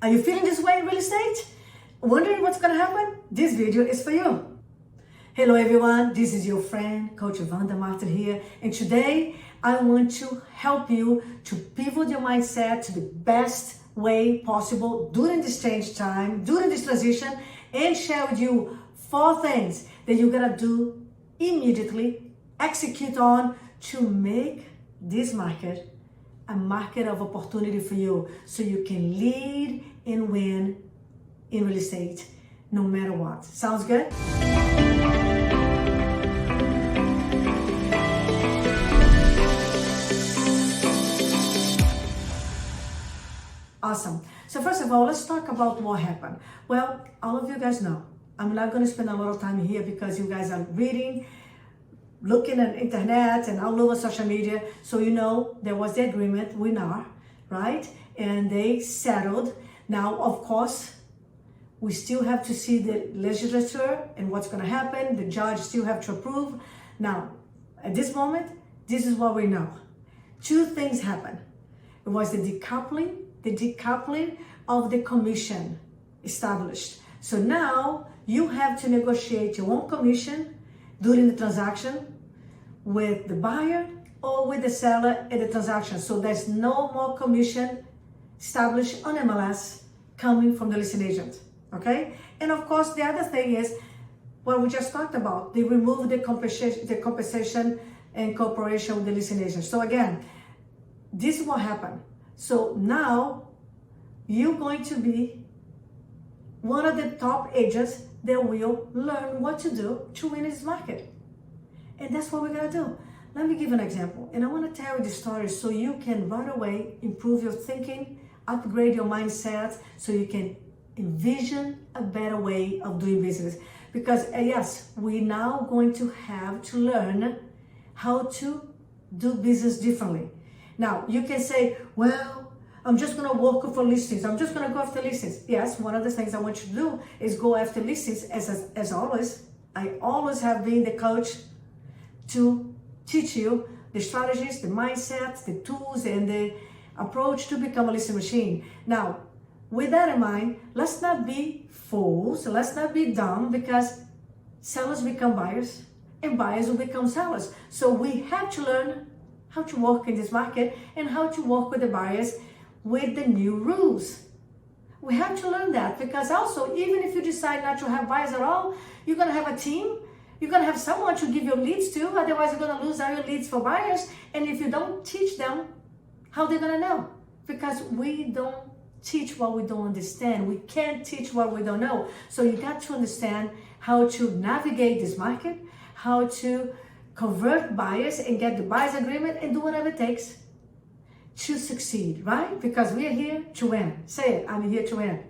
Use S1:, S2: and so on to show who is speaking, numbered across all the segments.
S1: Are you feeling this way in real estate? Wondering what's going to happen? This video is for you. Hello everyone, this is your friend, Coach Vanda here, and today I want to help you to pivot your mindset to the best way possible during this change time, during this transition, and share with you 4 things that you're going to do immediately, execute on to make this market a market of opportunity for you so you can lead and win in real estate no matter what. Sounds good? Awesome. So first of all, let's talk about what happened. Well, all of you guys know, I'm not going to spend a lot of time here because you guys are reading, looking at internet and all over social media. So you know there was the agreement with NAR, right? And they settled. Now, of course, we still have to see the legislature and what's going to happen. The judge still have to approve. Now, at this moment, this is what we know. 2 things happened. It was the decoupling of the commission established. So now you have to negotiate your own commission during the transaction with the buyer or with the seller at the transaction. So there's no more commission established on MLS coming from the listing agent, okay? And of course, the other thing is what we just talked about. They removed the compensation and cooperation with the listing agent. So again, this is what happened. So now you're going to be one of the top agents that will learn what to do to win this market. And that's what we're gonna do. Let me give an example. And I wanna tell you the story so you can right away improve your thinking, upgrade your mindset, so you can envision a better way of doing business. Because yes, we're now going to have to learn how to do business differently. Now, you can say, well, I'm just going to work for listings. I'm just going to go after listings. Yes, one of the things I want you to do is go after listings as always. I always have been the coach to teach you the strategies, the mindset, the tools, and the approach to become a listing machine. Now, with that in mind, let's not be fools. Let's not be dumb, because sellers become buyers and buyers will become sellers. So we have to learn how to work in this market and how to work with the buyers with the new rules. We have to learn that, because also, even if you decide not to have buyers at all, you're going to have a team. You're going to have someone to give your leads to. Otherwise, you're going to lose all your leads for buyers. And if you don't teach them, how they're going to know? Because we don't teach what we don't understand. We can't teach what we don't know. So you got to understand how to navigate this market, how to convert buyers and get the buyer's agreement, and do whatever it takes to succeed, right? Because we are here to win. Say it, I'm here to win.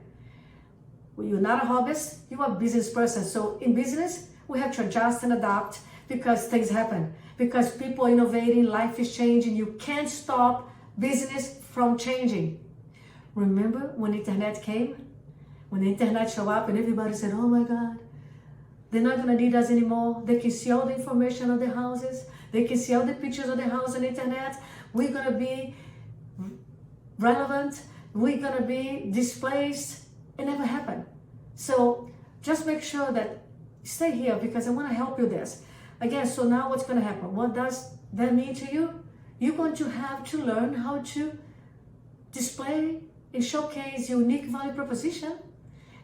S1: You're not a hobbyist, you're a business person. So in business, we have to adjust and adapt because things happen. Because people are innovating, life is changing. You can't stop business from changing. Remember when the internet came? When the internet showed up and everybody said, oh my God, they're not going to need us anymore. They can see all the information on the houses. They can see all the pictures of the house on the internet. We're going to be relevant. We're going to be displaced. It never happened. So just make sure that stay here, because I want to help you this. Again, so now what's going to happen? What does that mean to you? You're going to have to learn how to display and showcase your unique value proposition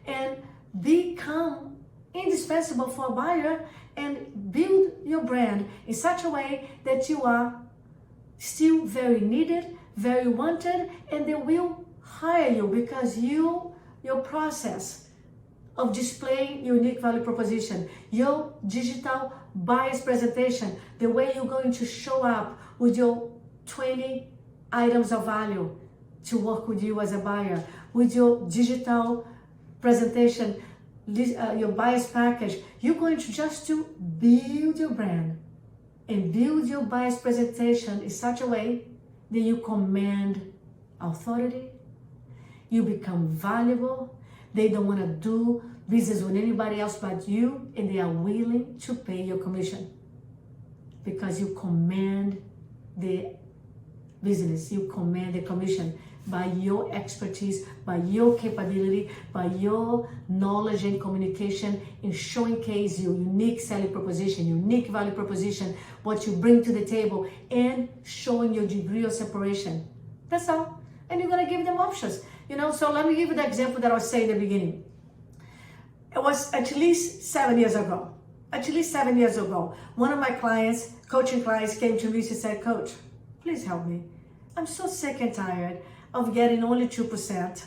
S1: and become indispensable for a buyer and build your brand in such a way that you are still very needed, very wanted, and they will hire you because your process of displaying your unique value proposition, your digital buyer's presentation, the way you're going to show up with your 20 items of value to work with you as a buyer, with your digital presentation, your buyer's package. You're going to just to build your brand and build your buyer's presentation in such a way that you command authority, you become valuable, they don't want to do business with anybody else but you, and they are willing to pay your commission because you command the business, you command the commission. by your expertise, by your capability, by your knowledge and communication in showcase your unique selling proposition, unique value proposition, what you bring to the table, and showing your degree of separation. That's all. And you're gonna give them options. So let me give you the example that I was saying in the beginning. It was at least 7 years ago. One of my clients, coaching clients, came to me. She said, Coach, please help me. I'm so sick and tired of getting only 2%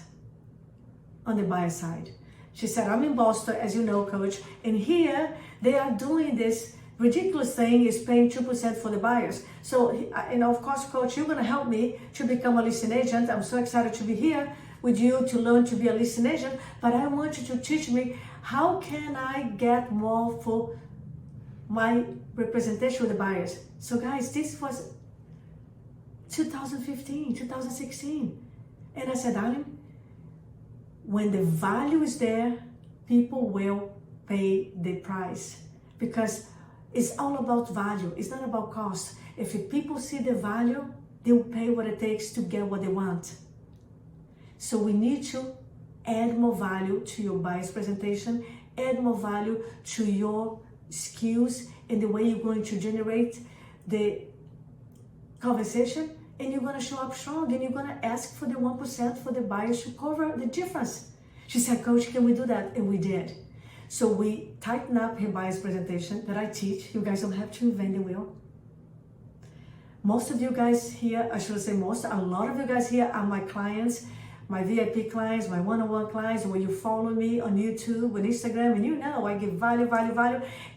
S1: on the buyer side. She said, I'm in Boston, as you know, Coach, and here they are doing this ridiculous thing, is paying 2% for the buyers. So, of course, Coach, you're gonna help me to become a listing agent. I'm so excited to be here with you to learn to be a listing agent, but I want you to teach me how can I get more for my representation with the buyers. So guys, this was 2015, 2016. And I said, darling, when the value is there, people will pay the price, because it's all about value. It's not about cost. If people see the value, they will pay what it takes to get what they want. So we need to add more value to your buyer's presentation, add more value to your skills and the way you're going to generate the conversation, and you're going to show up strong, and you're going to ask for the 1% for the buyers to cover the difference. She said, Coach, can we do that? And we did. So we tightened up her buyer's presentation that I teach. You guys don't have to invent the wheel. Most of you guys here, I should say most, a lot of you guys here are my clients, my VIP clients, my one-on-one clients, where you follow me on YouTube and Instagram, and I give value,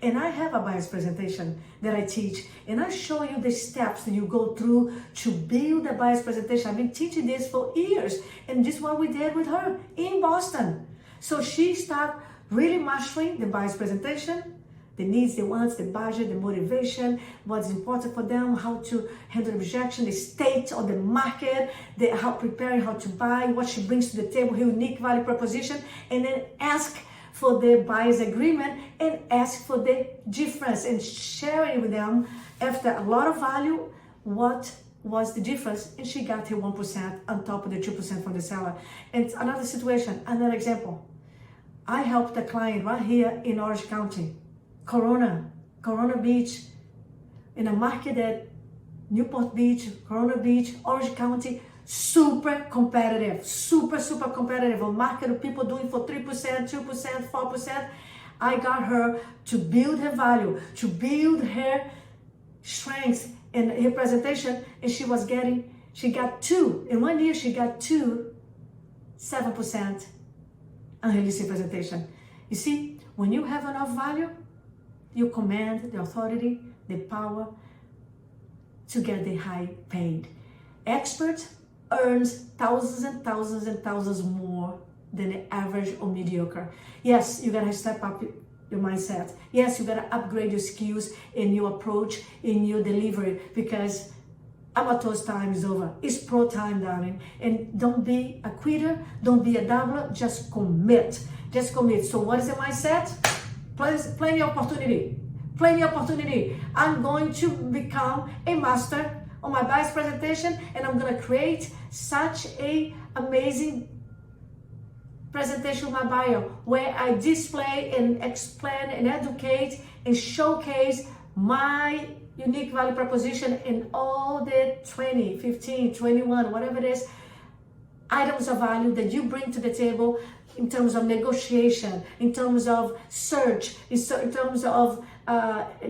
S1: and I have a buyer's presentation that I teach, and I show you the steps that you go through to build a buyer's presentation. I've been teaching this for years, and this is what we did with her in Boston. So she started really mastering the buyer's presentation, the needs, the wants, the budget, the motivation, what's important for them, how to handle rejection, the state of the market, how preparing, how to buy, what she brings to the table, her unique value proposition, and then ask for the buyer's agreement and ask for the difference and sharing with them after a lot of value what was the difference, and she got her 1% on top of the 2% from the seller. And another situation, another example. I helped a client right here in Orange County, Corona Beach, in a market at Newport Beach, Corona Beach, Orange County, super competitive, super competitive. A market of people doing for 3%, 2%, 4%. I got her to build her value, to build her strengths in her presentation, and she got 2. In 1 year, she got 7% on her listing presentation. You see, when you have enough value, you command the authority, the power to get the high paid. Expert earns thousands and thousands and thousands more than the average or mediocre. Yes, you gotta step up your mindset. Yes, you gotta upgrade your skills in your approach, in your delivery, because amateur's time is over. It's pro time, darling. And don't be a quitter, don't be a dabbler, just commit. Just commit. So what is the mindset? Plenty of opportunity. I'm going to become a master on my buyer's presentation, and I'm going to create such a amazing presentation with my buyer where I display and explain and educate and showcase my unique value proposition in all the 20, 15, 21, whatever it is, items of value that you bring to the table in terms of negotiation, in terms of search, in terms of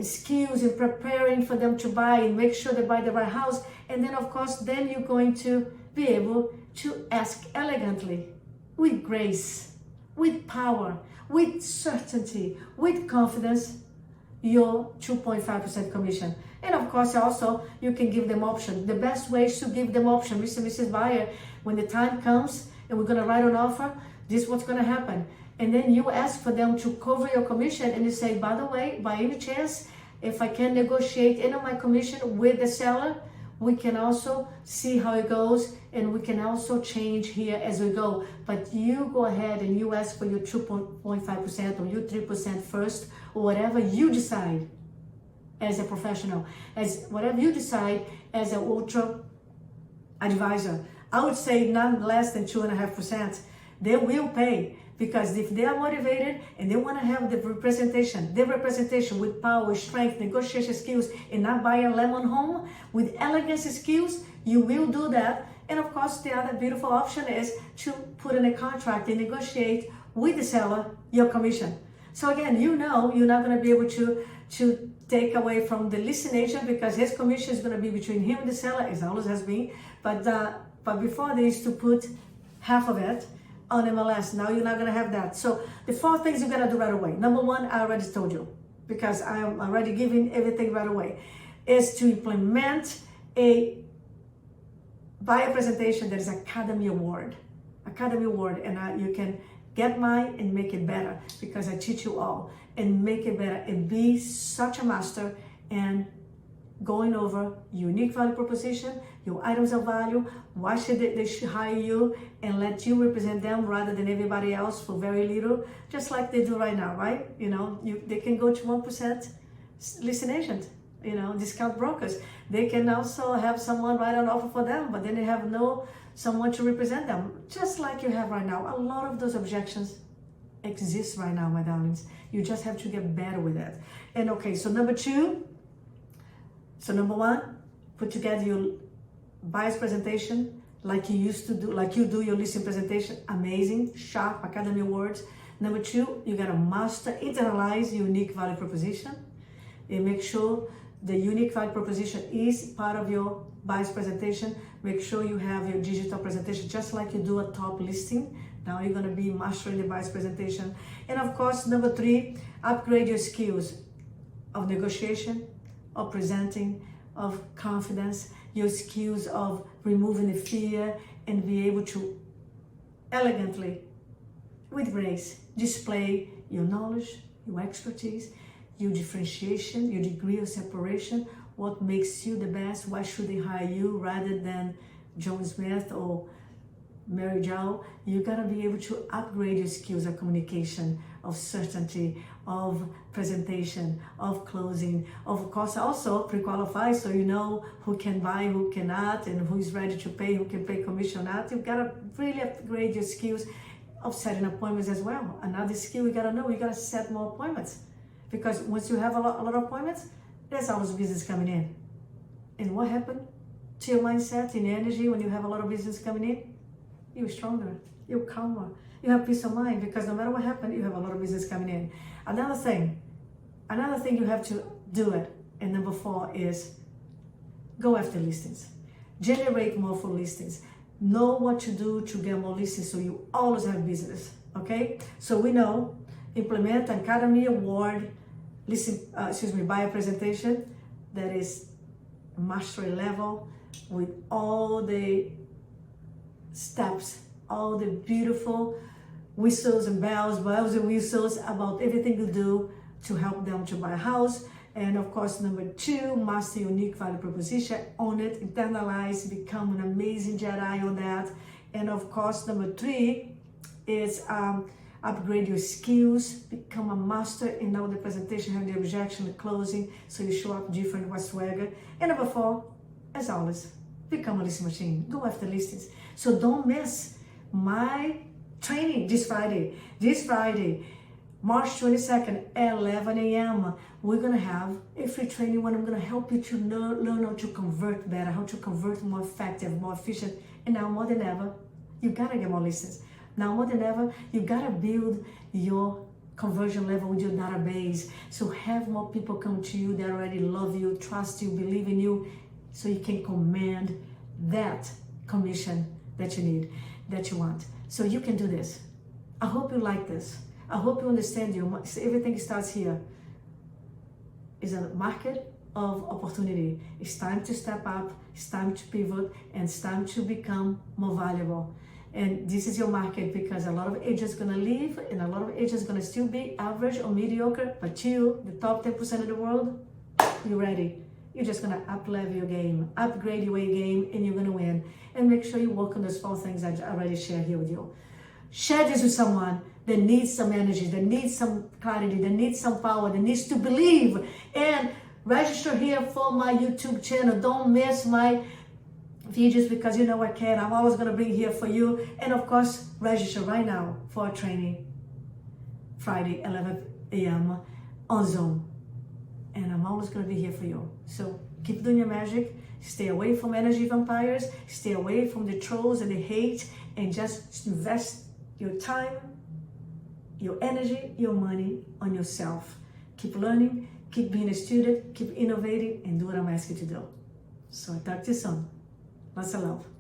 S1: skills in preparing for them to buy and make sure they buy the right house. And then, of course, then you're going to be able to ask elegantly, with grace, with power, with certainty, with confidence, your 2.5% commission. And of course, also, you can give them option. The best way is to give them option. Mr. and Mrs. Buyer, when the time comes and we're going to write an offer, this is what's going to happen. And then you ask for them to cover your commission, and you say, by the way, by any chance, if I can negotiate any of my commission with the seller, we can also see how it goes, and we can also change here as we go. But you go ahead and you ask for your 2.5% or your 3% first, or whatever you decide as a professional, as whatever you decide as an ultra advisor. I would say not less than 2.5%. They will pay, because if they are motivated and they want to have the representation with power, strength, negotiation skills, and not buy a lemon home with elegance skills, you will do that. And of course, the other beautiful option is to put in a contract and negotiate with the seller your commission. So again, you know you're not going to be able to take away from the listing agent, because his commission is going to be between him and the seller, as always has been. But before they used to put half of it on MLS. Now you're not going to have that. So the 4 things you got to do right away. Number 1, I already told you, because I am already giving everything right away, is to implement a buyer presentation that is Academy Award. And you can get mine and make it better, because I teach you all, and make it better and be such a master and going over unique value proposition, your items of value, why should they should hire you, and let you represent them rather than everybody else for very little, just like they do right now, right? You know, they can go to 1% listing agent, you know, discount brokers. They can also have someone write an offer for them, but then they have someone to represent them, just like you have right now. A lot of those objections exist right now, my darlings. You just have to get better with that. And okay, so number 1, put together your buyer's presentation like you used to do, like you do your listing presentation. Amazing, sharp, Academy Awards. Number 2, you gotta master, internalize unique value proposition, and make sure the unique value proposition is part of your buyer's presentation. Make sure you have your digital presentation, just like you do a top listing. Now you're gonna be mastering the buyer's presentation. And of course, number 3, upgrade your skills of negotiation, of presenting, of confidence, your skills of removing the fear, and be able to elegantly, with grace, display your knowledge, your expertise, your differentiation, your degree of separation, what makes you the best, why should they hire you rather than John Smith or Mary Jo. You gotta be able to upgrade your skills of communication, of certainty, of presentation, of closing, of course also pre-qualify, so you know who can buy, who cannot, and who is ready to pay, who can pay commission or not. You've gotta really upgrade your skills of setting appointments as well. Another skill you gotta know, you gotta set more appointments, because once you have a lot of appointments, there's always business coming in. And what happened to your mindset and energy when you have a lot of business coming in? You're stronger, you're calmer, you have peace of mind, because no matter what happened, you have a lot of business coming in. Another thing you have to do it, and number 4 is go after listings. Generate more for listings. Know what to do to get more listings so you always have business, okay? So we know, implement an Academy Award buyer presentation that is mastery level, with all the steps, all the beautiful whistles and bells and whistles about everything you do to help them to buy a house. And of course, number 2, master unique value proposition, own it, internalize, become an amazing Jedi on that. And of course, number 3 is upgrade your skills, become a master in all the presentation, have the objection, the closing, so you show up different with swagger. And number 4, as always, become a listing machine. Go after listings. So don't miss my training this Friday. This Friday, March 22nd at 11 a.m. We're gonna have a free training when I'm gonna help you to learn how to convert better, how to convert more effective, more efficient. And now more than ever, you gotta get more listings. Now more than ever, you gotta build your conversion level with your database. So have more people come to you that already love you, trust you, believe in you, so you can command that commission that you need, that you want. So you can do this. I hope you like this. I hope you understand everything starts here. It's a market of opportunity. It's time to step up, it's time to pivot, and it's time to become more valuable. And this is your market, because a lot of agents gonna leave and a lot of agents gonna still be average or mediocre, but you, the top 10% of the world, you're ready. You're just gonna up-level your game, upgrade your game, and you're gonna win. And make sure you work on those 4 things I already shared here with you. Share this with someone that needs some energy, that needs some clarity, that needs some power, that needs to believe. And register here for my YouTube channel. Don't miss my videos because you know I can. I'm always going to be here for you. And of course, register right now for our training Friday, 11 a.m. on Zoom. And I'm always going to be here for you. So keep doing your magic. Stay away from energy vampires. Stay away from the trolls and the hate. And just invest your time, your energy, your money on yourself. Keep learning. Keep being a student. Keep innovating. And do what I'm asking you to do. So I'll talk to you soon. Lots of love.